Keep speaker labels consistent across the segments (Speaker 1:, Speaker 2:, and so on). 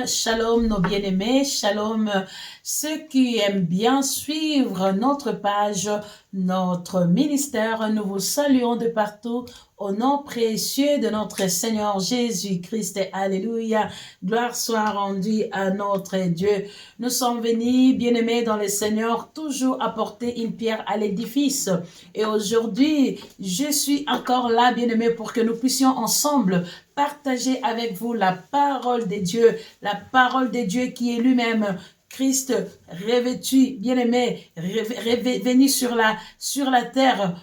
Speaker 1: shalom nos bien-aimés, shalom ceux qui aiment bien suivre notre page, notre ministère. Nous vous saluons de partout au nom précieux de notre Seigneur Jésus-Christ. Alléluia. Gloire soit rendue à notre Dieu. Nous sommes venus, bien-aimés dans le Seigneur, toujours apporter une pierre à l'édifice. Et aujourd'hui, je suis encore là, bien-aimés, pour que nous puissions ensemble partager avec vous la parole de Dieu qui est lui-même Christ revêtu, bien-aimé, venu sur la terre,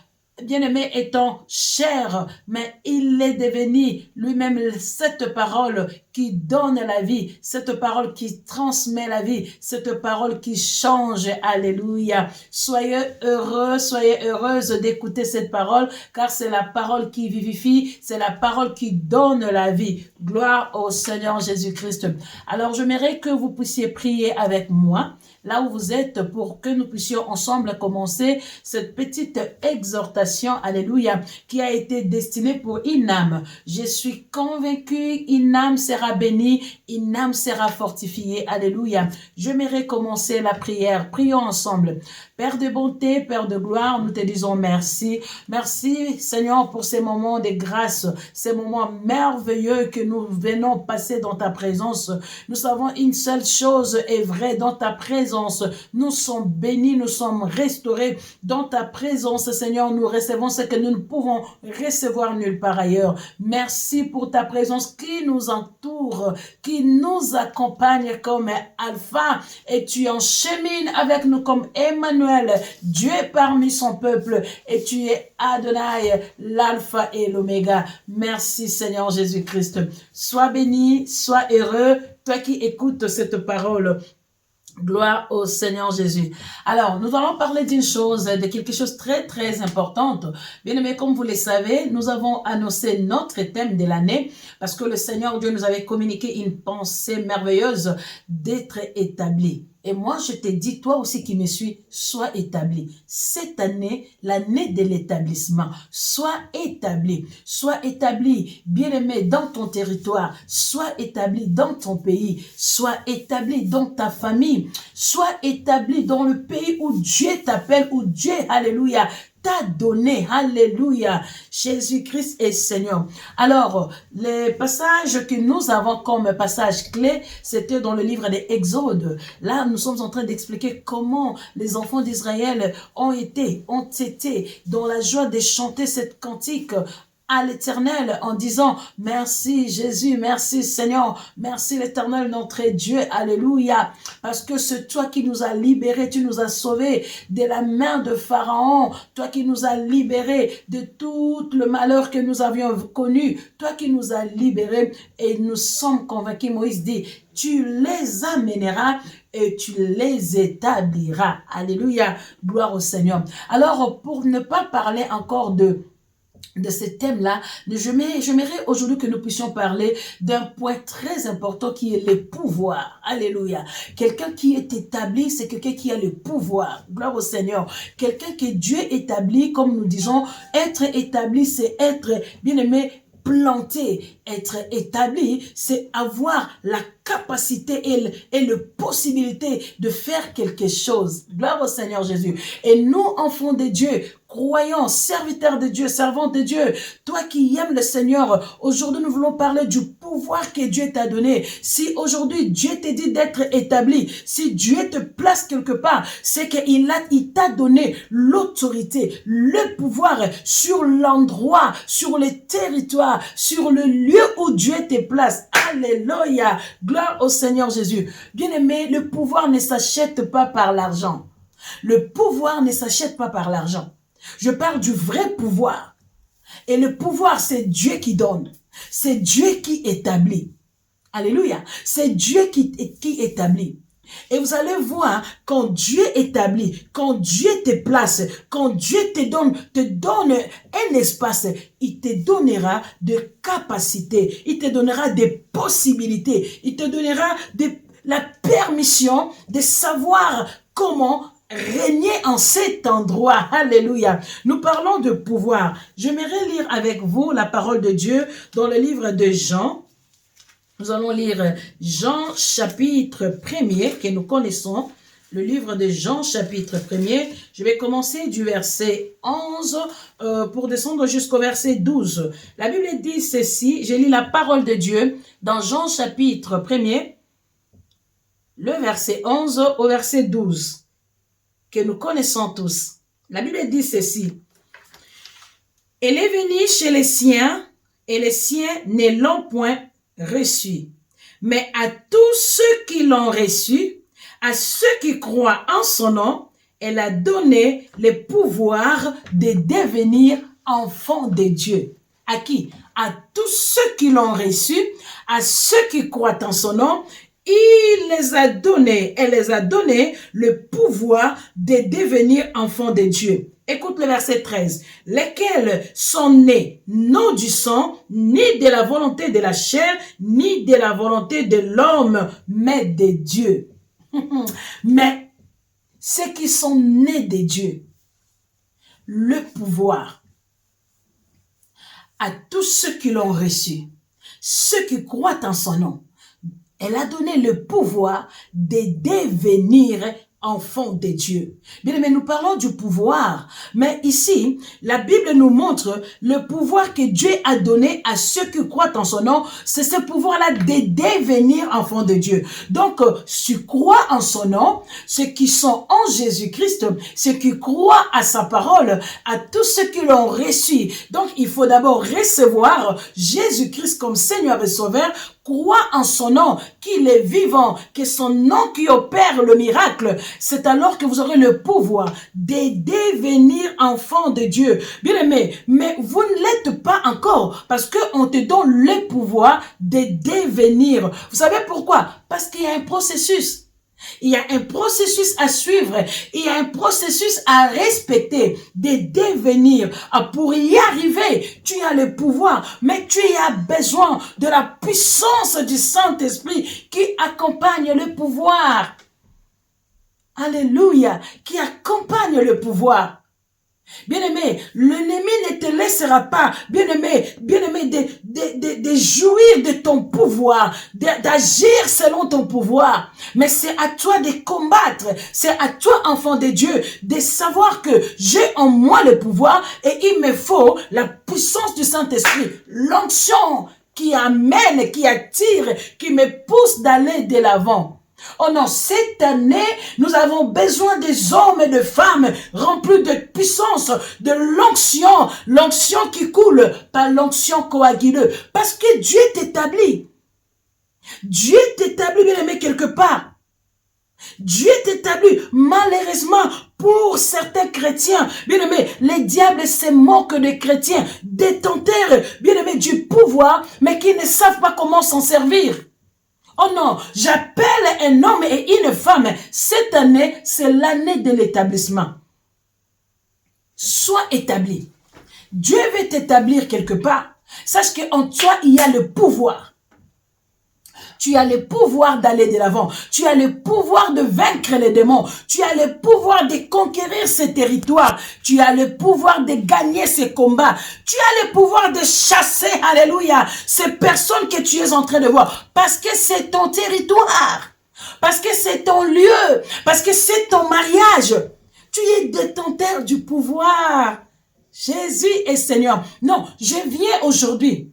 Speaker 1: bien-aimé étant chair, mais il est devenu lui-même cette parole qui donne la vie, cette parole qui transmet la vie, cette parole qui change. Alléluia. Soyez heureux, soyez heureuses d'écouter cette parole, car c'est la parole qui vivifie, c'est la parole qui donne la vie. Gloire au Seigneur Jésus-Christ. Alors, j'aimerais que vous puissiez prier avec moi, là où vous êtes, pour que nous puissions ensemble commencer cette petite exhortation, alléluia, qui a été destinée pour une âme. Je suis convaincue, une âme sera bénie, une âme sera fortifiée, alléluia. J'aimerais commencer la prière. Prions ensemble. Père de bonté, Père de gloire, nous te disons merci. Merci, Seigneur, pour ces moments de grâce, ces moments merveilleux que nous venons passer dans ta présence. Nous savons une seule chose est vraie, dans ta présence, nous sommes bénis, nous sommes restaurés. Dans ta présence, Seigneur, nous recevons ce que nous ne pouvons recevoir nulle part ailleurs. Merci pour ta présence qui nous entoure, qui nous accompagne comme Alpha, et tu enchemines avec nous comme Emmanuel, Dieu parmi son peuple, et tu es Adonai, l'Alpha et l'Oméga. Merci Seigneur Jésus-Christ. Sois béni, sois heureux, toi qui écoutes cette parole. Gloire au Seigneur Jésus. Alors, nous allons parler d'une chose, de quelque chose de très, très importante. Bien aimé, comme vous le savez, nous avons annoncé notre thème de l'année parce que le Seigneur Dieu nous avait communiqué une pensée merveilleuse d'être établi. Et moi, je t'ai dit, toi aussi qui me suis, sois établi. Cette année, l'année de l'établissement, sois établi. Sois établi, bien-aimé, dans ton territoire. Sois établi dans ton pays. Sois établi dans ta famille. Sois établi dans le pays où Dieu t'appelle, où Dieu, alléluia, t'a donné, alléluia, Jésus-Christ est Seigneur. Alors, les passages que nous avons comme passage clé, c'était dans le livre des Exodes. Là, nous sommes en train d'expliquer comment les enfants d'Israël ont été dans la joie de chanter cette cantique à l'Éternel en disant merci Jésus, merci Seigneur, merci l'Éternel notre Dieu, alléluia, parce que c'est toi qui nous as libérés, tu nous as sauvés de la main de Pharaon, toi qui nous as libérés de tout le malheur que nous avions connu, toi qui nous as libérés, et nous sommes convaincus, Moïse dit, tu les amèneras et tu les établiras, alléluia, gloire au Seigneur. Alors, pour ne pas parler encore de ce thème-là, j'aimerais aujourd'hui que nous puissions parler d'un point très important qui est le pouvoir. Alléluia. Quelqu'un qui est établi, c'est quelqu'un qui a le pouvoir. Gloire au Seigneur. Quelqu'un que Dieu établit, comme nous disons, être établi, c'est être, bien-aimé, planté. Être établi, c'est avoir la capacité et la possibilité de faire quelque chose. Gloire au Seigneur Jésus. Et nous, enfants de Dieu, croyants, serviteurs de Dieu, servants de Dieu, toi qui aimes le Seigneur, aujourd'hui nous voulons parler du pouvoir que Dieu t'a donné. Si aujourd'hui Dieu te dit d'être établi, si Dieu te place quelque part, c'est qu'il t'a donné l'autorité, le pouvoir sur l'endroit, sur les territoires, sur le lieu où Dieu te place. Alléluia. Gloire au Seigneur Jésus. Bien-aimé, le pouvoir ne s'achète pas par l'argent. Le pouvoir ne s'achète pas par l'argent. Je parle du vrai pouvoir. Et le pouvoir, c'est Dieu qui donne. C'est Dieu qui établit. Alléluia. C'est Dieu qui établit. Et vous allez voir, quand Dieu établit, quand Dieu te place, quand Dieu te donne un espace, il te donnera des capacités, il te donnera des possibilités, il te donnera la permission de savoir comment régner en cet endroit. Alléluia. Nous parlons de pouvoir. J'aimerais lire avec vous la parole de Dieu dans le livre de Jean. Nous allons lire Jean chapitre 1er que nous connaissons. Le livre de Jean chapitre 1er. Je vais commencer du verset 11 pour descendre jusqu'au verset 12. La Bible dit ceci. Je lis la parole de Dieu dans Jean chapitre 1er. Le verset 11 au verset 12. Que nous connaissons tous. La Bible dit ceci. Elle est venue chez les siens et les siens ne l'ont point reçu. Mais à tous ceux qui l'ont reçu, à ceux qui croient en son nom, elle a donné le pouvoir de devenir enfants de Dieu. À qui? À tous ceux qui l'ont reçu, à ceux qui croient en son nom, elle les a donné le pouvoir de devenir enfants de Dieu. Écoute le verset 13. Lesquels sont nés non du sang, ni de la volonté de la chair, ni de la volonté de l'homme, mais de Dieu. Mais ceux qui sont nés de Dieu, le pouvoir à tous ceux qui l'ont reçu, ceux qui croient en son nom, elle a donné le pouvoir de devenir enfants de Dieu. Bien aimé, nous parlons du pouvoir, mais ici, la Bible nous montre le pouvoir que Dieu a donné à ceux qui croient en son nom. C'est ce pouvoir-là de devenir enfants de Dieu. Donc, tu crois en son nom, ceux qui sont en Jésus-Christ, ceux qui croient à sa parole, à tous ceux qui l'ont reçu. Donc, il faut d'abord recevoir Jésus-Christ comme Seigneur et Sauveur, crois en son nom, qu'il est vivant, que son nom qui opère le miracle. C'est alors que vous aurez le pouvoir de devenir enfant de Dieu. Bien aimé, mais vous ne l'êtes pas encore parce qu'on te donne le pouvoir de devenir. Vous savez pourquoi? Parce qu'il y a un processus. Il y a un processus à suivre, il y a un processus à respecter, de devenir. Pour y arriver, tu as le pouvoir, mais tu as besoin de la puissance du Saint-Esprit qui accompagne le pouvoir. Alléluia, qui accompagne le pouvoir. Bien-aimé, l'ennemi ne te laissera pas, bien-aimé, de jouir de ton pouvoir, d'agir selon ton pouvoir. Mais c'est à toi de combattre, c'est à toi, enfant de Dieu, de savoir que j'ai en moi le pouvoir et il me faut la puissance du Saint-Esprit, l'onction qui amène, qui attire, qui me pousse d'aller de l'avant. Oh non, cette année, nous avons besoin des hommes et de femmes remplis de puissance, de l'onction, l'onction qui coule, pas l'onction coaguleuse, parce que Dieu t'établit. Dieu t'établit, bien aimé, quelque part. Dieu t'établit, malheureusement, pour certains chrétiens, bien aimé, les diables se moquent des chrétiens, détenteurs, bien aimé, du pouvoir, mais qui ne savent pas comment s'en servir. Oh non, j'appelle un homme et une femme. Cette année, c'est l'année de l'établissement. Sois établi. Dieu veut t'établir quelque part. Sache qu'en toi, il y a le pouvoir. Tu as le pouvoir d'aller de l'avant. Tu as le pouvoir de vaincre les démons. Tu as le pouvoir de conquérir ces territoires. Tu as le pouvoir de gagner ces combats. Tu as le pouvoir de chasser, alléluia, ces personnes que tu es en train de voir. Parce que c'est ton territoire. Parce que c'est ton lieu. Parce que c'est ton mariage. Tu es détenteur du pouvoir. Jésus est Seigneur. Non, je viens aujourd'hui.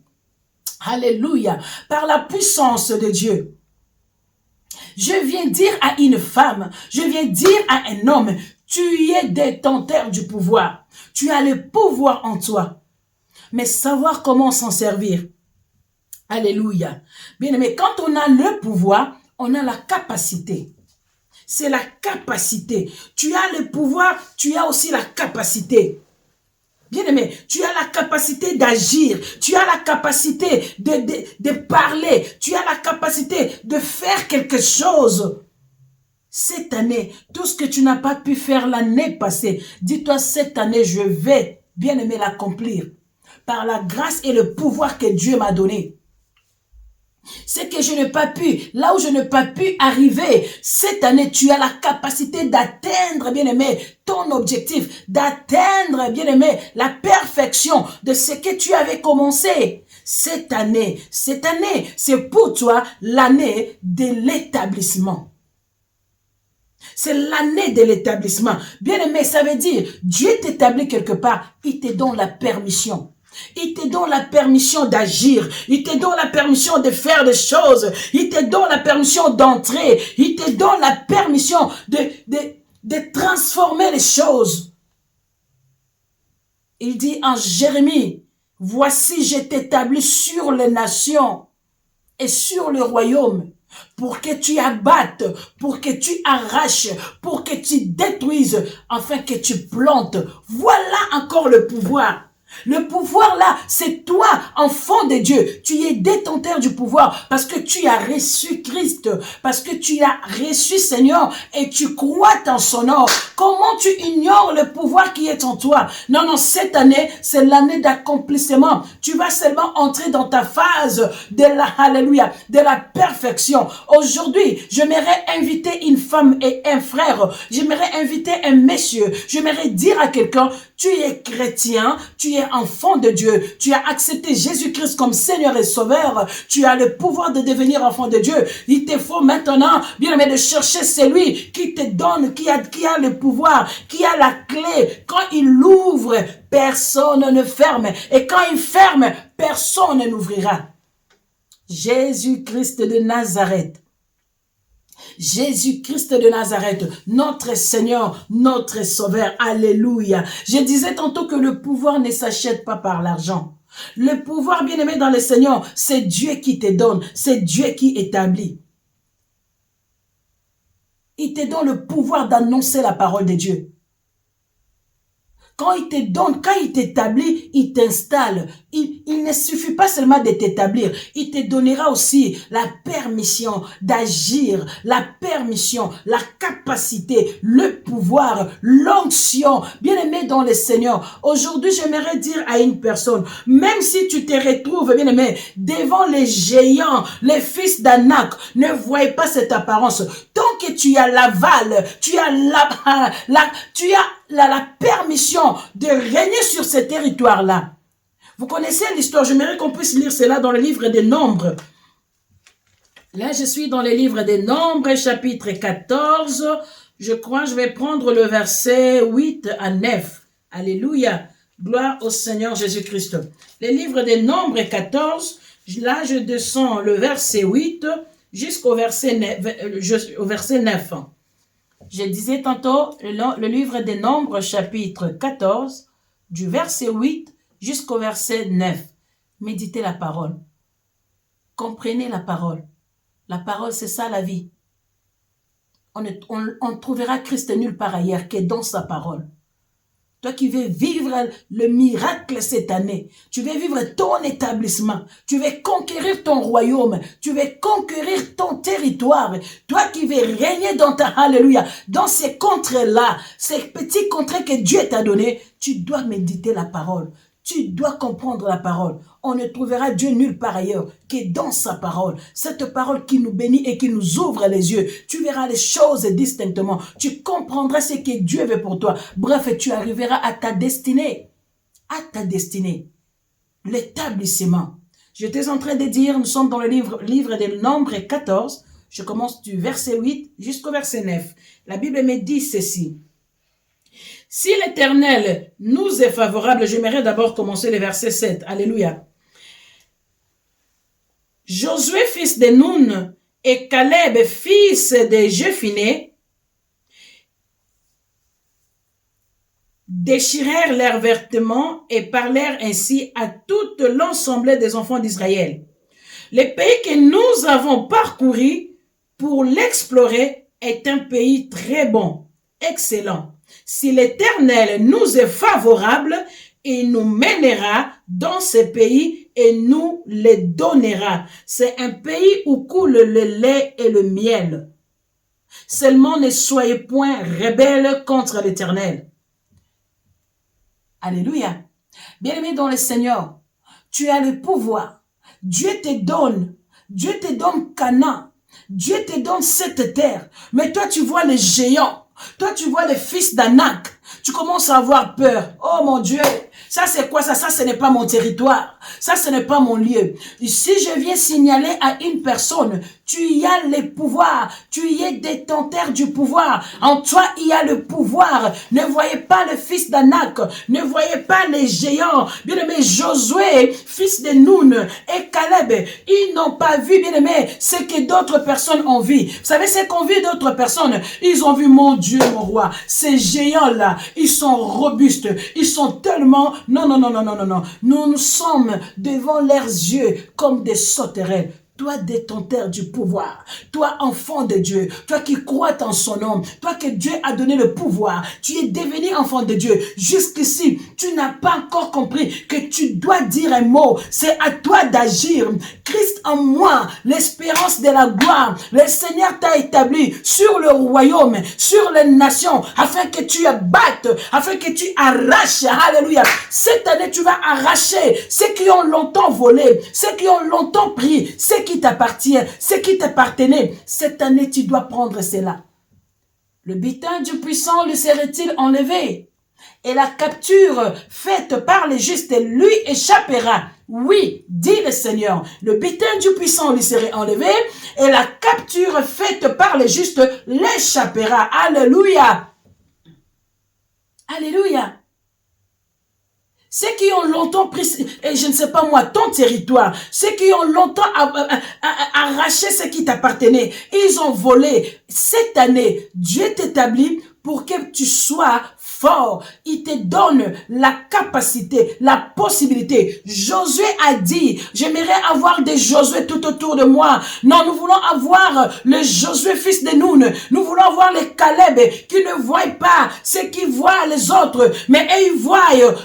Speaker 1: Alléluia, par la puissance de Dieu. Je viens dire à une femme, je viens dire à un homme, tu es détenteur du pouvoir. Tu as le pouvoir en toi. Mais savoir comment s'en servir. Alléluia. Bien aimé, quand on a le pouvoir, on a la capacité. C'est la capacité. Tu as le pouvoir, tu as aussi la capacité. Bien-aimé, tu as la capacité d'agir, tu as la capacité de parler, tu as la capacité de faire quelque chose. Cette année, tout ce que tu n'as pas pu faire l'année passée, dis-toi cette année, je vais, bien-aimé, l'accomplir. Par la grâce et le pouvoir que Dieu m'a donné. C'est que je n'ai pas pu, là où je n'ai pas pu arriver, cette année, tu as la capacité d'atteindre, bien-aimé, ton objectif, d'atteindre, bien-aimé, la perfection de ce que tu avais commencé. cette année, c'est pour toi l'année de l'établissement. C'est l'année de l'établissement. Bien-aimé, ça veut dire, Dieu t'établit quelque part, il te donne la permission. Il te donne la permission d'agir. Il te donne la permission de faire des choses. Il te donne la permission d'entrer. Il te donne la permission de transformer les choses. Il dit en Jérémie, voici je t'établis sur les nations et sur le royaume, pour que tu abattes, pour que tu arraches, pour que tu détruises, afin que tu plantes. Voilà encore le pouvoir. Le pouvoir là, c'est toi, enfant de Dieu. Tu es détenteur du pouvoir parce que tu as reçu Christ, parce que tu as reçu Seigneur et tu crois en son nom. Comment tu ignores le pouvoir qui est en toi? Non, non, cette année, c'est l'année d'accomplissement. Tu vas seulement entrer dans ta phase de la, alléluia, de la perfection. Aujourd'hui, j'aimerais inviter une femme et un frère. J'aimerais inviter un monsieur. J'aimerais dire à quelqu'un, tu es chrétien, tu es enfant de Dieu, tu as accepté Jésus-Christ comme Seigneur et Sauveur, tu as le pouvoir de devenir enfant de Dieu. Il te faut maintenant, bien aimé, de chercher celui qui te donne, qui a le pouvoir, qui a la clé. Quand il ouvre, personne ne ferme. Et quand il ferme, personne n'ouvrira. Jésus-Christ de Nazareth. Jésus-Christ de Nazareth, notre Seigneur, notre Sauveur. Alléluia. Je disais tantôt que le pouvoir ne s'achète pas par l'argent. Le pouvoir, bien-aimé dans le Seigneur, c'est Dieu qui te donne, c'est Dieu qui établit. Il te donne le pouvoir d'annoncer la parole de Dieu. Quand il te donne, quand il t'établit, il t'installe. Il ne suffit pas seulement de t'établir. Il te donnera aussi la permission d'agir, la permission, la capacité, le pouvoir, l'onction. Bien-aimé dans le Seigneur, aujourd'hui, j'aimerais dire à une personne, même si tu te retrouves, bien-aimé, devant les géants, les fils d'Anak, ne voyez pas cette apparence. Tant que tu as l'aval, tu as la permission de régner sur ce territoire-là. Vous connaissez l'histoire, j'aimerais qu'on puisse lire cela dans le livre des Nombres. Là, je suis dans le livre des Nombres, chapitre 14. Je crois, je vais prendre le verset 8 à 9. Alléluia. Gloire au Seigneur Jésus-Christ. Le livre des Nombres 14, là, je descends le verset 8 jusqu'au verset 9. Je disais tantôt le livre des Nombres, chapitre 14, du verset 8 jusqu'au verset 9. Méditez la parole. Comprenez la parole. La parole, c'est ça la vie. On trouvera Christ nulle part ailleurs que dans sa parole. Toi qui veux vivre le miracle cette année, tu veux vivre ton établissement, tu veux conquérir ton royaume, tu veux conquérir ton territoire. Toi qui veux régner dans ta alléluia, dans ces contrées-là, ces petits contrées que Dieu t'a donnés, tu dois méditer la parole. Tu dois comprendre la parole. On ne trouvera Dieu nulle part ailleurs que dans sa parole. Cette parole qui nous bénit et qui nous ouvre les yeux. Tu verras les choses distinctement. Tu comprendras ce que Dieu veut pour toi. Bref, tu arriveras à ta destinée. À ta destinée. L'établissement. J'étais en train de dire, nous sommes dans le livre des Nombres 14. Je commence du verset 8 jusqu'au verset 9. La Bible me dit ceci. Si l'Éternel nous est favorable, j'aimerais d'abord commencer le verset 7. Alléluia. Josué, fils de Nun, et Caleb, fils de Jephuné, déchirèrent leurs vêtements et parlèrent ainsi à toute l'ensemble des enfants d'Israël. Le pays que nous avons parcouru pour l'explorer est un pays très bon, excellent. Si l'Éternel nous est favorable, il nous mènera dans ce pays et nous les donnera. C'est un pays où coule le lait et le miel. Seulement ne soyez point rebelles contre l'Éternel. Alléluia. Bien-aimé dans le Seigneur, tu as le pouvoir. Dieu te donne Canaan. Dieu te donne cette terre. Mais toi, tu vois les géants. Toi, tu vois les fils d'Anak. Tu commences à avoir peur. Oh mon Dieu, Ça, c'est quoi ça? Ça, ce n'est pas mon territoire. Ça, ce n'est pas mon lieu. Si je viens signaler à une personne, tu y as les pouvoirs, tu y es détenteur du pouvoir. En toi, il y a le pouvoir. Ne voyez pas le fils d'Anak, ne voyez pas les géants. Bien-aimé, Josué, fils de Nun et Caleb, ils n'ont pas vu, bien-aimé, ce que d'autres personnes ont vu. Vous savez, ce qu'ont vu d'autres personnes, ils ont vu, mon Dieu, mon roi, ces géants-là, ils sont robustes, ils sont tellement... Non, non, non, non, non, non, non. Nous sommes devant leurs yeux comme des sauterelles. Toi, détenteur du pouvoir, toi, enfant de Dieu, toi qui crois en son nom, toi que Dieu a donné le pouvoir, tu es devenu enfant de Dieu. Jusqu'ici, tu n'as pas encore compris que tu dois dire un mot. C'est à toi d'agir. Christ en moi, l'espérance de la gloire. Le Seigneur t'a établi sur le royaume, sur les nations, afin que tu abattes, afin que tu arraches. Alléluia. Cette année, tu vas arracher ceux qui ont longtemps volé, ceux qui ont longtemps pris, ceux qui t'appartient, ce qui t'appartenait. Cette année, tu dois prendre cela. Le butin du puissant lui serait-il enlevé? Et la capture faite par les justes lui échappera. Oui, dit le Seigneur, le butin du puissant lui serait enlevé et la capture faite par les justes l'échappera. Alléluia. Alléluia. Ceux qui ont longtemps pris, et je ne sais pas moi, ton territoire, ceux qui ont longtemps arraché ce qui t'appartenait, ils ont volé. Cette année, Dieu t'établit pour que tu sois fort. Il te donne la capacité, la possibilité. Josué a dit, j'aimerais avoir des Josué tout autour de moi. Non, nous voulons avoir le Josué fils de Nun. Nous voulons avoir les Caleb qui ne voient pas ce qu'ils voient les autres, mais ils voient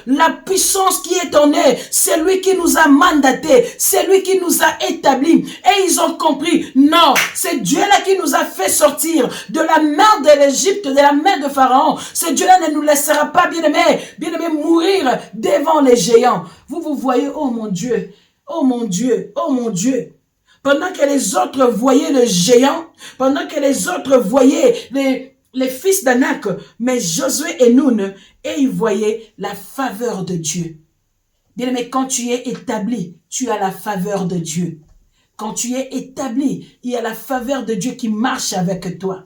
Speaker 1: la puissance qui est en eux. C'est lui qui nous a mandatés, c'est lui qui nous a établis. Et ils ont compris, non, c'est Dieu-là qui nous a fait sortir de la mer de l'Égypte, de la mer de Pharaon. Ce Dieu-là ne nous laissera pas, bien-aimé, mourir devant les géants. Vous voyez, oh mon Dieu, oh mon Dieu, oh mon Dieu. Pendant que les autres voyaient le géant, pendant que les autres voyaient les fils d'Anak, mais Josué et Nun, et ils voyaient la faveur de Dieu. Bien-aimé, quand tu es établi, tu as la faveur de Dieu. Quand tu es établi, il y a la faveur de Dieu qui marche avec toi.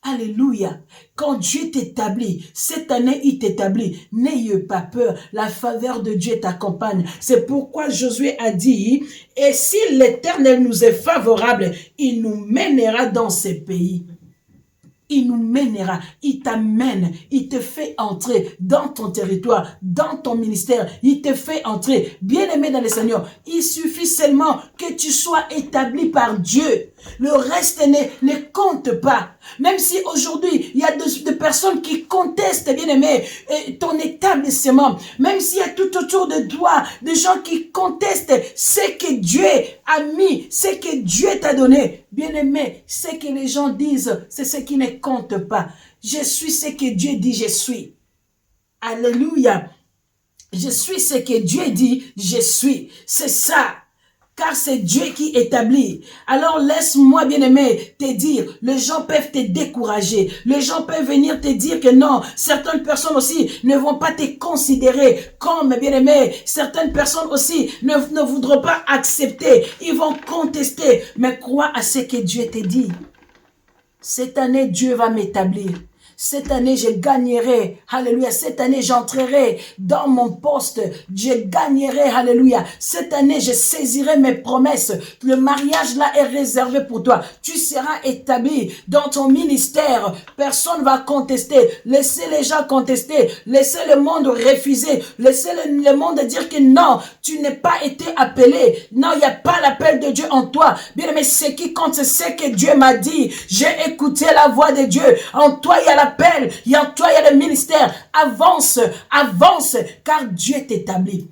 Speaker 1: Alléluia. Quand Dieu t'établit, cette année il t'établit, n'ayez pas peur, la faveur de Dieu t'accompagne. C'est pourquoi Josué a dit, et si l'Éternel nous est favorable, il nous mènera dans ces pays. Il nous mènera, il t'amène, il te fait entrer dans ton territoire, dans ton ministère, il te fait entrer. Bien-aimé dans le Seigneur, il suffit seulement que tu sois établi par Dieu. Le reste ne compte pas. Même si aujourd'hui, il y a des personnes qui contestent, bien-aimé, ton établissement. Même s'il y a tout autour de toi des gens qui contestent ce que Dieu a mis, ce que Dieu t'a donné. Bien-aimé, ce que les gens disent, c'est ce qui ne compte pas. Je suis ce que Dieu dit, je suis. Alléluia. Je suis ce que Dieu dit, je suis. C'est ça. Car c'est Dieu qui établit. Alors laisse-moi, bien-aimé, te dire, les gens peuvent te décourager. Les gens peuvent venir te dire que non, certaines personnes aussi ne vont pas te considérer comme, bien-aimé. Certaines personnes aussi ne voudront pas accepter. Ils vont contester. Mais crois à ce que Dieu te dit. Cette année, Dieu va m'établir. Cette année, je gagnerai. Alléluia. Cette année, j'entrerai dans mon poste. Je gagnerai. Alléluia. Cette année, je saisirai mes promesses. Le mariage là est réservé pour toi. Tu seras établi dans ton ministère. Personne ne va contester. Laissez les gens contester. Laissez le monde refuser. Laissez le monde dire que non, tu n'es pas été appelé. Non, il n'y a pas l'appel de Dieu en toi. Bien, mais ce qui compte, c'est ce que Dieu m'a dit. J'ai écouté la voix de Dieu. En toi, il y a l'appel. Il y a en toi, il y a le ministère. Avance, avance, car Dieu t'établit.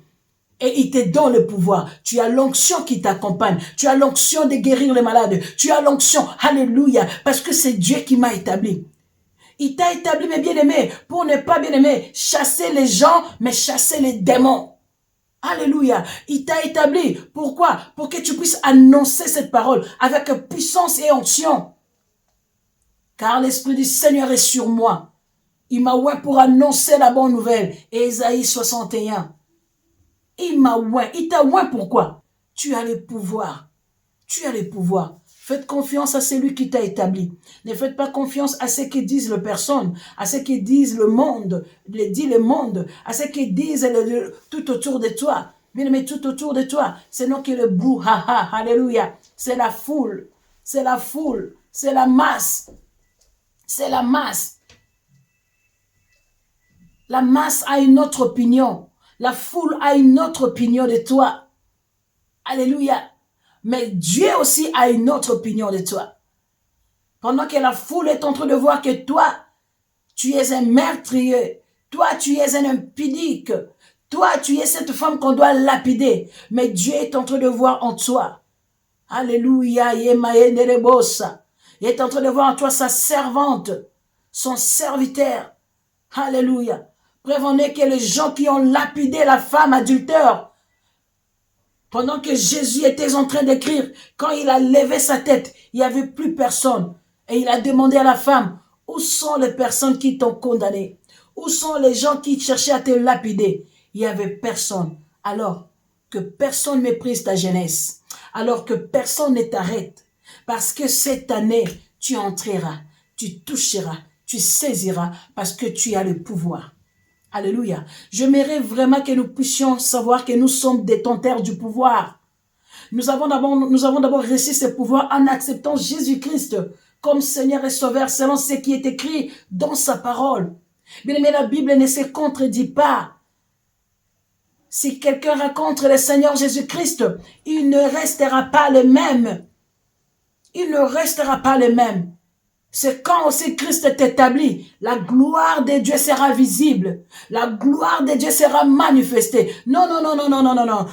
Speaker 1: Et il te donne le pouvoir. Tu as l'onction qui t'accompagne. Tu as l'onction de guérir les malades. Tu as l'onction, alléluia, parce que c'est Dieu qui m'a établi. Il t'a établi, mes bien-aimés, pour ne pas, bien-aimés, chasser les gens, mais chasser les démons. Alléluia. Il t'a établi. Pourquoi? Pour que tu puisses annoncer cette parole avec puissance et onction. Car l'Esprit du Seigneur est sur moi. Il m'a oint pour annoncer la bonne nouvelle. Ésaïe 61. Il m'a oint. Il t'a oint pourquoi? Tu as le pouvoir. Tu as le pouvoir. Faites confiance à celui qui t'a établi. Ne faites pas confiance à ce que disent les personnes, à ce que disent le monde, à ce que disent tout autour de toi. Bien aimé, tout autour de toi, c'est non que le brouhaha, alléluia. C'est la foule, c'est la foule, c'est la masse, c'est la masse. La masse a une autre opinion. La foule a une autre opinion de toi. Alléluia. Mais Dieu aussi a une autre opinion de toi. Pendant que la foule est en train de voir que toi, tu es un meurtrier. Toi, tu es un impudique. Toi, tu es cette femme qu'on doit lapider. Mais Dieu est en train de voir en toi. Alléluia. Il est en train de voir en toi sa servante, son serviteur. Alléluia. Prévenez que les gens qui ont lapidé la femme adultère, pendant que Jésus était en train d'écrire, quand il a levé sa tête, il n'y avait plus personne. Et il a demandé à la femme, où sont les personnes qui t'ont condamné? Où sont les gens qui cherchaient à te lapider? Il n'y avait personne. Alors que personne ne méprise ta jeunesse. Alors que personne ne t'arrête. Parce que cette année, tu entreras, tu toucheras, tu saisiras parce que tu as le pouvoir. Alléluia. J'aimerais vraiment que nous puissions savoir que nous sommes détenteurs du pouvoir. Nous avons d'abord reçu ce pouvoir en acceptant Jésus-Christ comme Seigneur et Sauveur selon ce qui est écrit dans sa parole. Bien aimé, la Bible ne se contredit pas. Si quelqu'un rencontre le Seigneur Jésus-Christ, il ne restera pas le même. Il ne restera pas le même. C'est quand aussi Christ est établi, la gloire de Dieu sera visible. La gloire de Dieu sera manifestée. Non.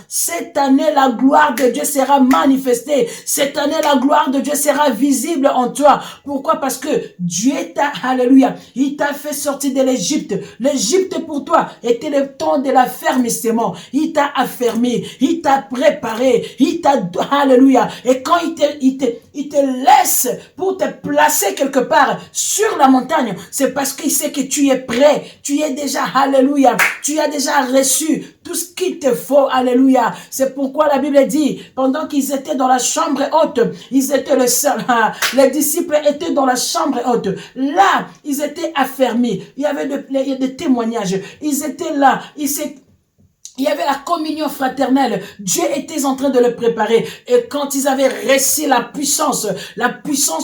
Speaker 1: Cette année, la gloire de Dieu sera manifestée. Cette année, la gloire de Dieu sera visible en toi. Pourquoi? Parce que Dieu t'a, alléluia, il t'a fait sortir de l'Égypte. L'Égypte pour toi était le temps de l'affermissement. Il t'a affermi, il t'a préparé, il t'a, alléluia. Et quand il te laisse pour te placer quelque part sur la montagne, c'est parce qu'il sait que tu es prêt, tu es déjà, alléluia, tu as déjà reçu tout ce qu'il te faut, alléluia. C'est pourquoi la Bible dit, pendant qu'ils étaient dans la chambre haute, ils étaient les disciples étaient dans la chambre haute. Là, ils étaient affermis. Il y avait des témoignages. Ils étaient là. Il y avait la communion fraternelle. Dieu était en train de le préparer. Et quand ils avaient reçu la puissance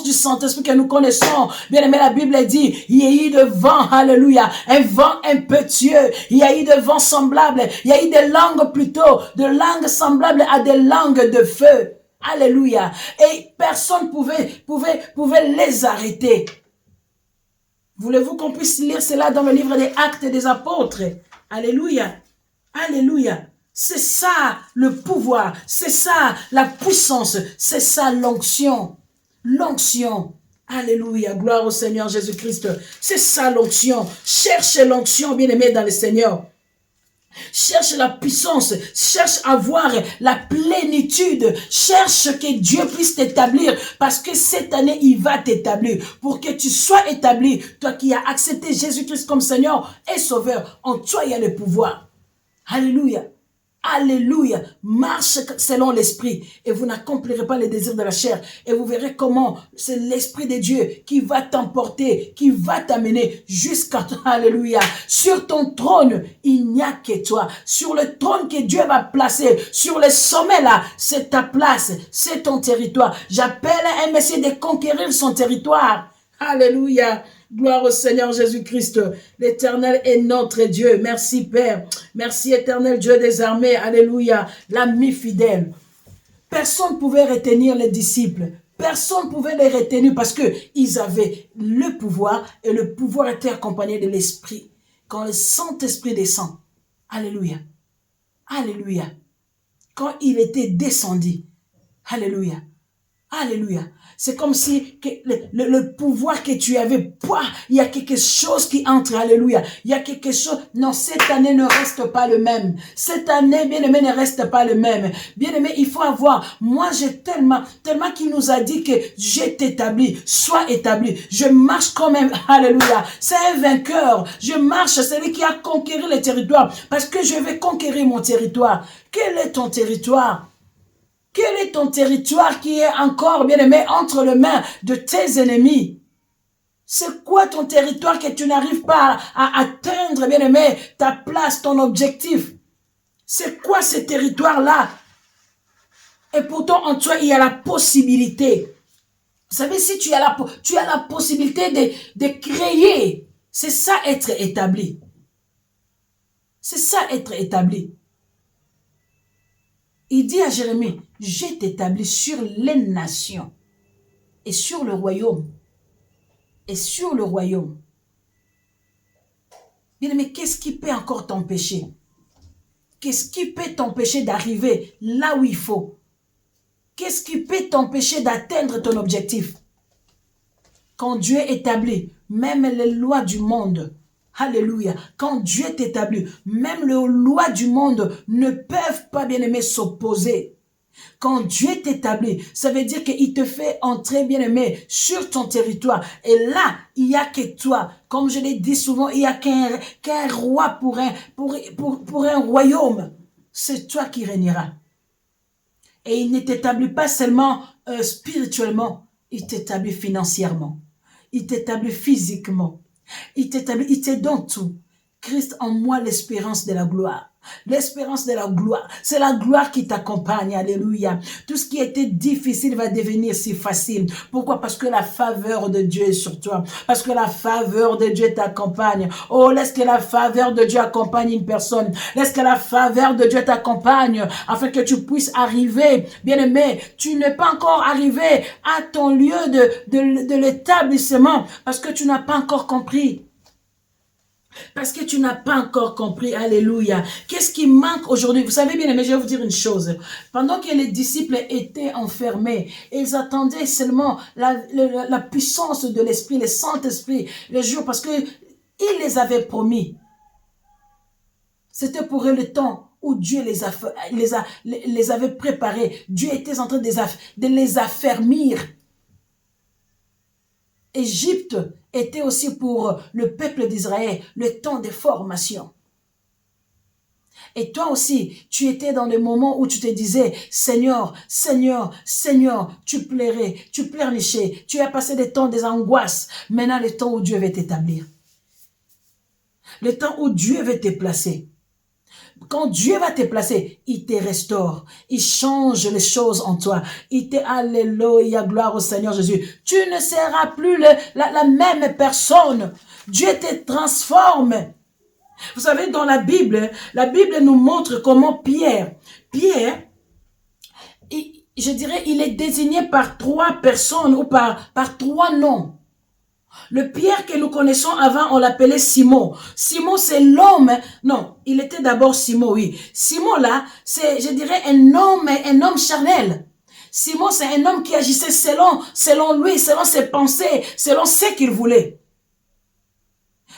Speaker 1: du Saint-Esprit que nous connaissons, bien aimé, la Bible dit, il y a eu de vent, alléluia, un vent impétueux. Il y a eu de vent semblable. Il y a eu des langues plutôt, de langues semblables à des langues de feu. Alléluia. Et personne pouvait les arrêter. Voulez-vous qu'on puisse lire cela dans le livre des Actes des Apôtres? Alléluia. Alléluia. C'est ça le pouvoir, c'est ça la puissance, c'est ça l'onction. L'onction. Alléluia, gloire au Seigneur Jésus-Christ. C'est ça l'onction. Cherche l'onction, bien-aimé dans le Seigneur. Cherche la puissance, cherche à voir la plénitude, cherche que Dieu puisse t'établir parce que cette année, il va t'établir pour que tu sois établi. Toi qui as accepté Jésus-Christ comme Seigneur et Sauveur, en toi il y a le pouvoir. Alléluia. Alléluia. Marche selon l'esprit et vous n'accomplirez pas les désirs de la chair. Et vous verrez comment c'est l'esprit de Dieu qui va t'emporter, qui va t'amener jusqu'à toi. Alléluia. Sur ton trône, il n'y a que toi. Sur le trône que Dieu va placer, sur le sommet là, c'est ta place, c'est ton territoire. J'appelle un Messie de conquérir son territoire. Alléluia. Gloire au Seigneur Jésus-Christ. L'Éternel est notre Dieu. Merci Père. Merci Éternel Dieu des armées. Alléluia. L'ami fidèle. Personne ne pouvait retenir les disciples. Personne ne pouvait les retenir parce qu'ils avaient le pouvoir et le pouvoir était accompagné de l'Esprit. Quand le Saint-Esprit descend. Alléluia. Alléluia. Quand il était descendu. Alléluia. Alléluia. C'est comme si le pouvoir que tu avais, pouah, il y a quelque chose qui entre, alléluia. Il y a quelque chose, non, cette année ne reste pas le même. Cette année, bien-aimé, ne reste pas le même. Bien-aimé, il faut avoir, moi j'ai tellement qu'il nous a dit que j'ai t'établi, sois établi. Je marche quand même, alléluia. C'est un vainqueur. Je marche, c'est lui qui a conquéri le territoire, parce que je vais conquérir mon territoire. Quel est ton territoire? Quel est ton territoire qui est encore, bien-aimé, entre les mains de tes ennemis? C'est quoi ton territoire que tu n'arrives pas à atteindre, bien-aimé, ta place, ton objectif? C'est quoi ce territoire-là? Et pourtant, en toi, il y a la possibilité. Vous savez, si tu as la possibilité de créer, c'est ça être établi. C'est ça être établi. Il dit à Jérémie, je t'établis sur les nations et sur le royaume. Et sur le royaume. Bien, mais qu'est-ce qui peut encore t'empêcher? Qu'est-ce qui peut t'empêcher d'arriver là où il faut? Qu'est-ce qui peut t'empêcher d'atteindre ton objectif? Quand Dieu établit même les lois du monde, alléluia, quand Dieu t'établit, même les lois du monde ne peuvent pas, bien aimé, s'opposer. Quand Dieu t'établit, ça veut dire qu'il te fait entrer, bien aimé, sur ton territoire. Et là, il n'y a que toi. Comme je l'ai dit souvent, il n'y a qu'un roi pour un royaume. C'est toi qui régneras. Et il ne t'établit pas seulement spirituellement, il t'établit financièrement. Il t'établit physiquement. Il te donne tout. Christ en moi l'espérance de la gloire. L'espérance de la gloire, c'est la gloire qui t'accompagne, alléluia. Tout ce qui était difficile va devenir si facile. Pourquoi? Parce que la faveur de Dieu est sur toi. Parce que la faveur de Dieu t'accompagne. Oh, laisse que la faveur de Dieu accompagne une personne. Laisse que la faveur de Dieu t'accompagne afin que tu puisses arriver. Bien-aimé, tu n'es pas encore arrivé à ton lieu de l'établissement parce que tu n'as pas encore compris. Parce que tu n'as pas encore compris, alléluia. Qu'est-ce qui manque aujourd'hui? Vous savez bien, mais je vais vous dire une chose. Pendant que les disciples étaient enfermés, ils attendaient seulement la puissance de l'Esprit, le Saint-Esprit, le jour, parce que il les avait promis. C'était pour eux le temps où Dieu les avait préparés. Dieu était en train de les affermir. Égypte était aussi pour le peuple d'Israël le temps de formation. Et toi aussi, tu étais dans le moment où tu te disais, Seigneur, Seigneur, Seigneur, tu plairais, tu pleurnichais, tu as passé des temps, des angoisses. Maintenant, le temps où Dieu veut t'établir. Le temps où Dieu veut te placer. Quand Dieu va te placer, il te restaure. Il change les choses en toi. Il te, alléluia, gloire au Seigneur Jésus. Tu ne seras plus la même personne. Dieu te transforme. Vous savez, dans la Bible nous montre comment Pierre, je dirais, il est désigné par 3 personnes ou par 3 noms. Le Pierre que nous connaissons avant, on l'appelait Simon. Simon, c'est l'homme. Non, il était d'abord Simon, oui. Simon, là, c'est, je dirais, un homme charnel. Simon, c'est un homme qui agissait selon lui, selon ses pensées, selon ce qu'il voulait.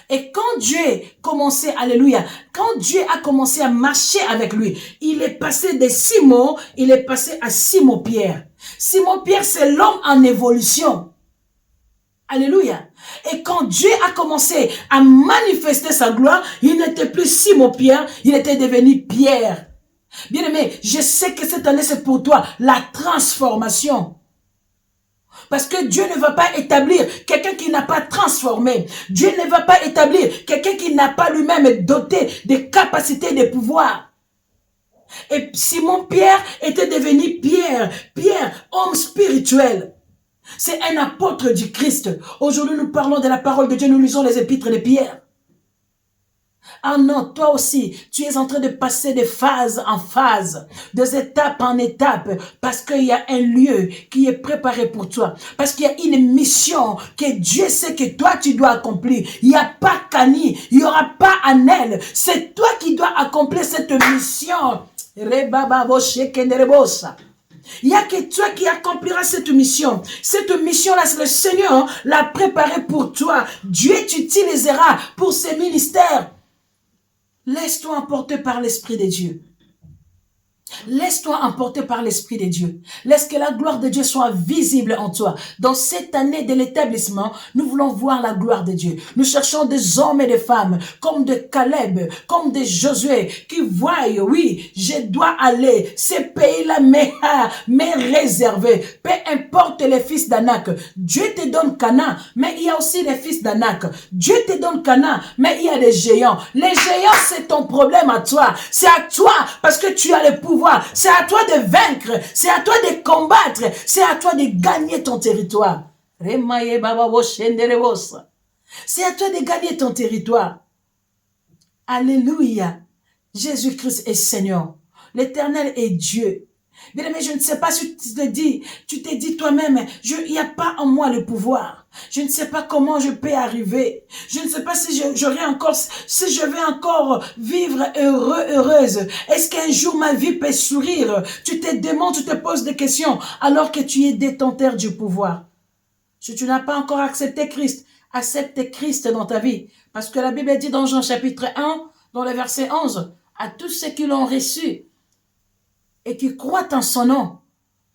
Speaker 1: Et quand Dieu commençait, alléluia, quand Dieu a commencé à marcher avec lui, il est passé de Simon, il est passé à Simon-Pierre. Simon-Pierre, c'est l'homme en évolution. Alléluia. Et quand Dieu a commencé à manifester sa gloire, il n'était plus Simon-Pierre, il était devenu Pierre. Bien-aimé, je sais que cette année, c'est pour toi la transformation. Parce que Dieu ne va pas établir quelqu'un qui n'a pas transformé. Dieu ne va pas établir quelqu'un qui n'a pas lui-même doté des capacités et des pouvoirs. Et Simon-Pierre était devenu Pierre, homme spirituel. C'est un apôtre du Christ. Aujourd'hui, nous parlons de la parole de Dieu, nous lisons les épîtres de Pierre. Ah non, toi aussi, tu es en train de passer de phase en phase, de étape en étape, parce qu'il y a un lieu qui est préparé pour toi, parce qu'il y a une mission que Dieu sait que toi tu dois accomplir. Il n'y a pas Kani, il n'y aura pas Anel, c'est toi qui dois accomplir cette mission. Il n'y a que toi qui accompliras cette mission. Cette mission-là, le Seigneur l'a préparée pour toi. Dieu t'utilisera pour ses ministères. Laisse-toi emporter par l'Esprit de Dieu. Laisse-toi emporter par l'Esprit de Dieu. Laisse que la gloire de Dieu soit visible en toi. Dans cette année de l'établissement, nous voulons voir la gloire de Dieu. Nous cherchons des hommes et des femmes, comme de Caleb, comme de Josué, qui voient, oui, je dois aller. Ce pays-là m'est réservé. Peu importe les fils d'Anak. Dieu te donne Canaan, mais il y a aussi les fils d'Anak. Dieu te donne Canaan, mais il y a des géants. Les géants, c'est ton problème à toi. C'est à toi, parce que tu as le pouvoir. C'est à toi de vaincre, c'est à toi de combattre, c'est à toi de gagner ton territoire. C'est à toi de gagner ton territoire. Alléluia. Jésus-Christ est Seigneur. L'Éternel est Dieu. Bien aimé, je ne sais pas si tu te dis toi-même, il n'y a pas en moi le pouvoir. Je ne sais pas comment je peux arriver. Je ne sais pas si je vais encore vivre heureuse. Est-ce qu'un jour ma vie peut sourire? Tu te demandes, tu te poses des questions alors que tu es détenteur du pouvoir. Si tu n'as pas encore accepté Christ, accepte Christ dans ta vie. Parce que la Bible dit dans Jean chapitre 1, dans le verset 11, à tous ceux qui l'ont reçu, et qui croient en son nom.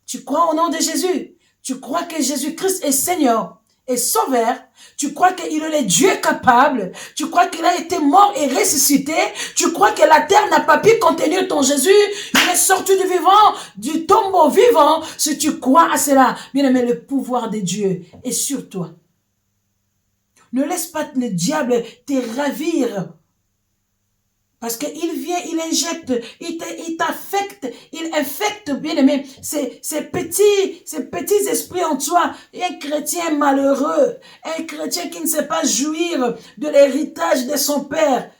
Speaker 1: Tu crois au nom de Jésus. Tu crois que Jésus-Christ est Seigneur et Sauveur. Tu crois qu'il est le Dieu capable. Tu crois qu'il a été mort et ressuscité. Tu crois que la terre n'a pas pu contenir ton Jésus. Il est sorti du vivant, du tombeau vivant. Si tu crois à cela, bien aimé, le pouvoir de Dieu est sur toi. Ne laisse pas le diable te ravir. Parce qu'il vient, il injecte, il t'affecte, il infecte, bien aimé, ces petits esprits en toi. Et un chrétien malheureux, un chrétien qui ne sait pas jouir de l'héritage de son père.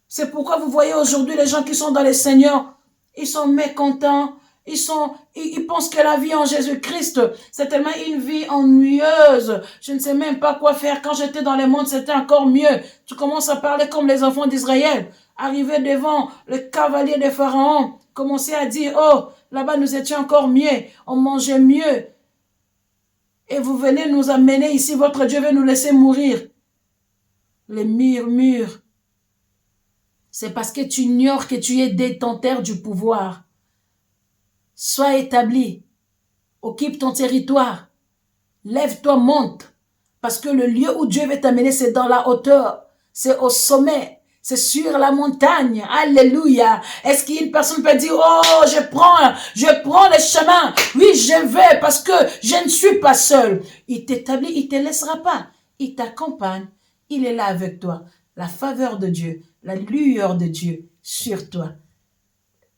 Speaker 1: C'est pourquoi vous voyez aujourd'hui les gens qui sont dans les Seigneurs, ils sont mécontents, ils pensent que la vie en Jésus-Christ, c'est tellement une vie ennuyeuse. Je ne sais même pas quoi faire. Quand j'étais dans le monde, c'était encore mieux. Tu commences à parler comme les enfants d'Israël. Arriver devant le cavalier de Pharaon, commencer à dire, oh, là-bas nous étions encore mieux, on mangeait mieux. Et vous venez nous amener ici, votre Dieu veut nous laisser mourir. Les murmures, c'est parce que tu ignores que tu es détenteur du pouvoir. Sois établi, occupe ton territoire, lève-toi, monte, parce que le lieu où Dieu veut t'amener, c'est dans la hauteur, c'est au sommet. C'est sur la montagne. Alléluia. Est-ce qu'une personne peut dire, oh, je prends le chemin. Oui, je vais parce que je ne suis pas seul. Il t'établit, il te laissera pas. Il t'accompagne. Il est là avec toi. La faveur de Dieu, la lueur de Dieu sur toi.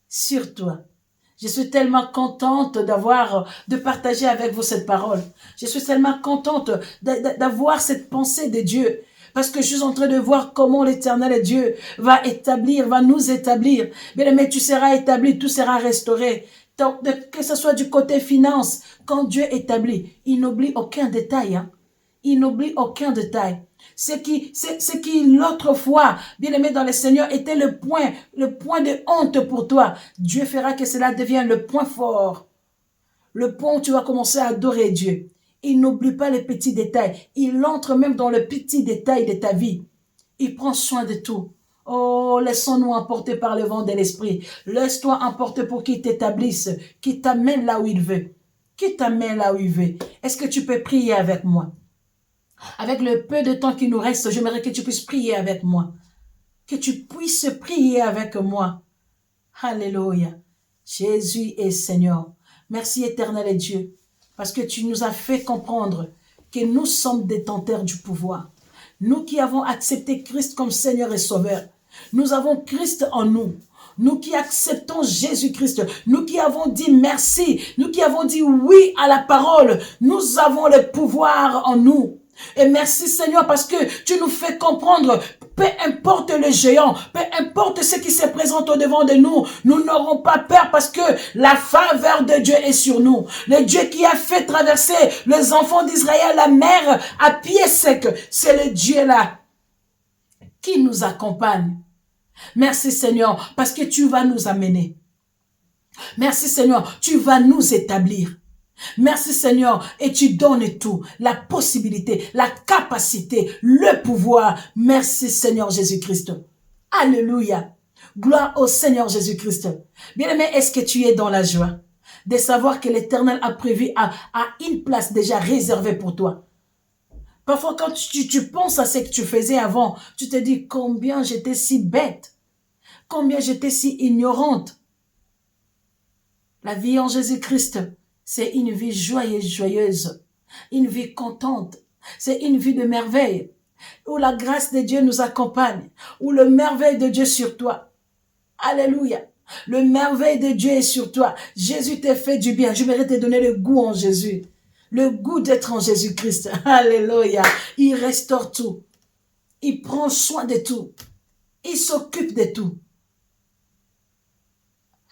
Speaker 1: Sur toi. Je suis tellement contente de partager avec vous cette parole. Je suis tellement contente d'avoir cette pensée de Dieu. Parce que je suis en train de voir comment l'Éternel Dieu va nous établir. Bien aimé, tu seras établi, tout sera restauré. Donc, que ce soit du côté finance, quand Dieu établit, il n'oublie aucun détail. Hein. Il n'oublie aucun détail. Ce qui l'autre fois, bien aimé dans le Seigneur, était le point de honte pour toi. Dieu fera que cela devienne le point fort. Le point où tu vas commencer à adorer Dieu. Il n'oublie pas les petits détails. Il entre même dans le petit détail de ta vie. Il prend soin de tout. Oh, laissons-nous emporter par le vent de l'esprit. Laisse-toi emporter pour qu'il t'établisse, qu'il t'amène là où il veut. Qu'il t'amène là où il veut. Est-ce que tu peux prier avec moi? Avec le peu de temps qui nous reste, j'aimerais que tu puisses prier avec moi. Que tu puisses prier avec moi. Alléluia. Jésus est Seigneur. Merci éternel Dieu. Parce que tu nous as fait comprendre que nous sommes détenteurs du pouvoir. Nous qui avons accepté Christ comme Seigneur et Sauveur. Nous avons Christ en nous. Nous qui acceptons Jésus-Christ. Nous qui avons dit merci. Nous qui avons dit oui à la parole. Nous avons le pouvoir en nous. Et merci Seigneur parce que tu nous fais comprendre, peu importe le géant, peu importe ce qui se présente au devant de nous, nous n'aurons pas peur parce que la faveur de Dieu est sur nous. Le Dieu qui a fait traverser les enfants d'Israël la mer à pied sec, c'est le Dieu là qui nous accompagne. Merci Seigneur parce que tu vas nous amener. Merci Seigneur, tu vas nous établir. Merci Seigneur, et tu donnes tout, la possibilité, la capacité, le pouvoir. Merci Seigneur Jésus-Christ. Alléluia. Gloire au Seigneur Jésus-Christ. Bien-aimé, est-ce que tu es dans la joie de savoir que l'Éternel a prévu à une place déjà réservée pour toi? Parfois, quand tu penses à ce que tu faisais avant, tu te dis combien j'étais si bête, combien j'étais si ignorante. La vie en Jésus-Christ, c'est une vie joyeuse, une vie contente, c'est une vie de merveille, où la grâce de Dieu nous accompagne, où le merveille de Dieu sur toi. Alléluia. Le merveille de Dieu est sur toi. Jésus t'a fait du bien. Je mérite de te donner le goût en Jésus. Le goût d'être en Jésus-Christ. Alléluia. Il restaure tout. Il prend soin de tout. Il s'occupe de tout.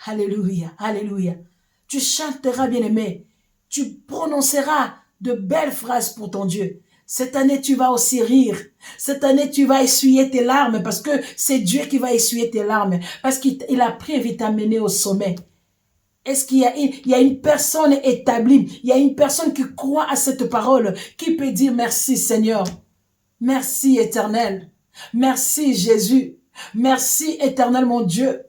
Speaker 1: Alléluia. Alléluia. Tu chanteras, bien-aimé. Tu prononceras de belles phrases pour ton Dieu. Cette année, tu vas aussi rire. Cette année, tu vas essuyer tes larmes parce que c'est Dieu qui va essuyer tes larmes. Parce qu'il a prévu t'amener au sommet. Est-ce qu'il y a une personne établie, il y a une personne qui croit à cette parole, qui peut dire merci Seigneur, merci Éternel, merci Jésus, merci Éternel mon Dieu,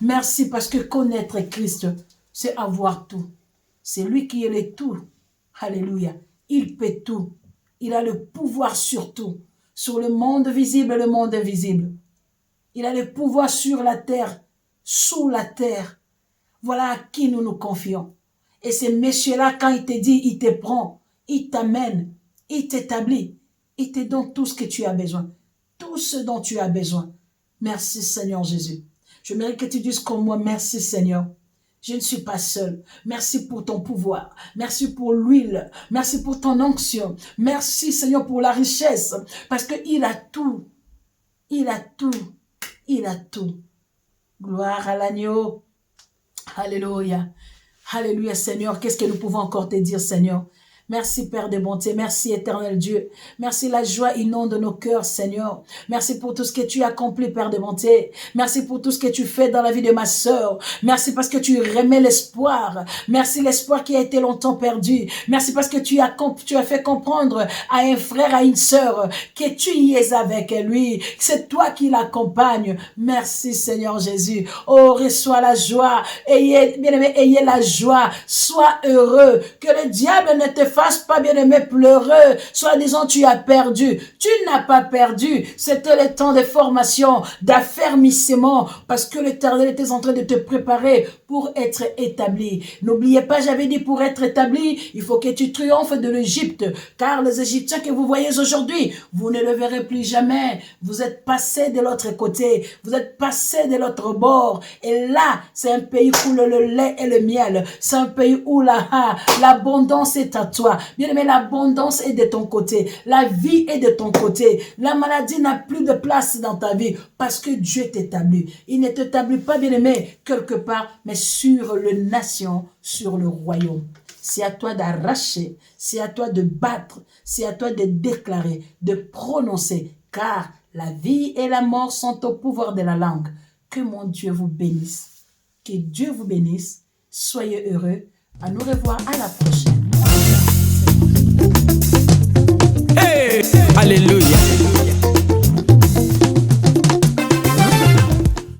Speaker 1: merci parce que connaître Christ, c'est avoir tout. C'est lui qui est le tout. Alléluia. Il peut tout. Il a le pouvoir sur tout, sur le monde visible et le monde invisible. Il a le pouvoir sur la terre, sous la terre. Voilà à qui nous nous confions. Et ces messieurs-là, quand il te dit, il te prend, il t'amène, il t'établit, il te donne tout ce que tu as besoin. Tout ce dont tu as besoin. Merci Seigneur Jésus. Je mérite que tu dises comme moi, merci Seigneur. Je ne suis pas seul. Merci pour ton pouvoir. Merci pour l'huile. Merci pour ton onction. Merci Seigneur pour la richesse. Parce qu'il a tout. Il a tout. Il a tout. Gloire à l'agneau. Alléluia. Alléluia Seigneur. Qu'est-ce que nous pouvons encore te dire Seigneur? Merci Père de bonté, merci éternel Dieu. Merci la joie inonde nos cœurs Seigneur. Merci pour tout ce que tu as accompli Père de bonté. Merci pour tout ce que tu fais dans la vie de ma sœur. Merci parce que tu remets l'espoir. Merci l'espoir qui a été longtemps perdu. Merci parce que tu as fait comprendre à un frère, à une sœur que tu y es avec lui. C'est toi qui l'accompagne. Merci Seigneur Jésus. Oh, reçois la joie. Bien-aimé, ayez la joie. Sois heureux. Que le diable ne te fasse pas, bien-aimé, pleureux. Soit disant tu as perdu. Tu n'as pas perdu. C'était le temps de formation, d'affermissement, parce que l'Éternel était en train de te préparer pour être établi. N'oubliez pas, j'avais dit pour être établi, il faut que tu triomphes de l'Égypte, car les Égyptiens que vous voyez aujourd'hui, vous ne le verrez plus jamais. Vous êtes passés de l'autre côté. Vous êtes passés de l'autre bord. Et là, c'est un pays où le lait et le miel. C'est un pays où l'abondance est à toi. Bien aimé, l'abondance est de ton côté. La vie est de ton côté. La maladie n'a plus de place dans ta vie parce que Dieu t'établit. Il ne t'établit pas, bien aimé, quelque part, mais sur le nation, sur le royaume. C'est à toi d'arracher, c'est à toi de battre, c'est à toi de déclarer, de prononcer, car la vie et la mort sont au pouvoir de la langue. Que mon Dieu vous bénisse. Que Dieu vous bénisse. Soyez heureux. À nous revoir à la prochaine.
Speaker 2: Hey! Alléluia.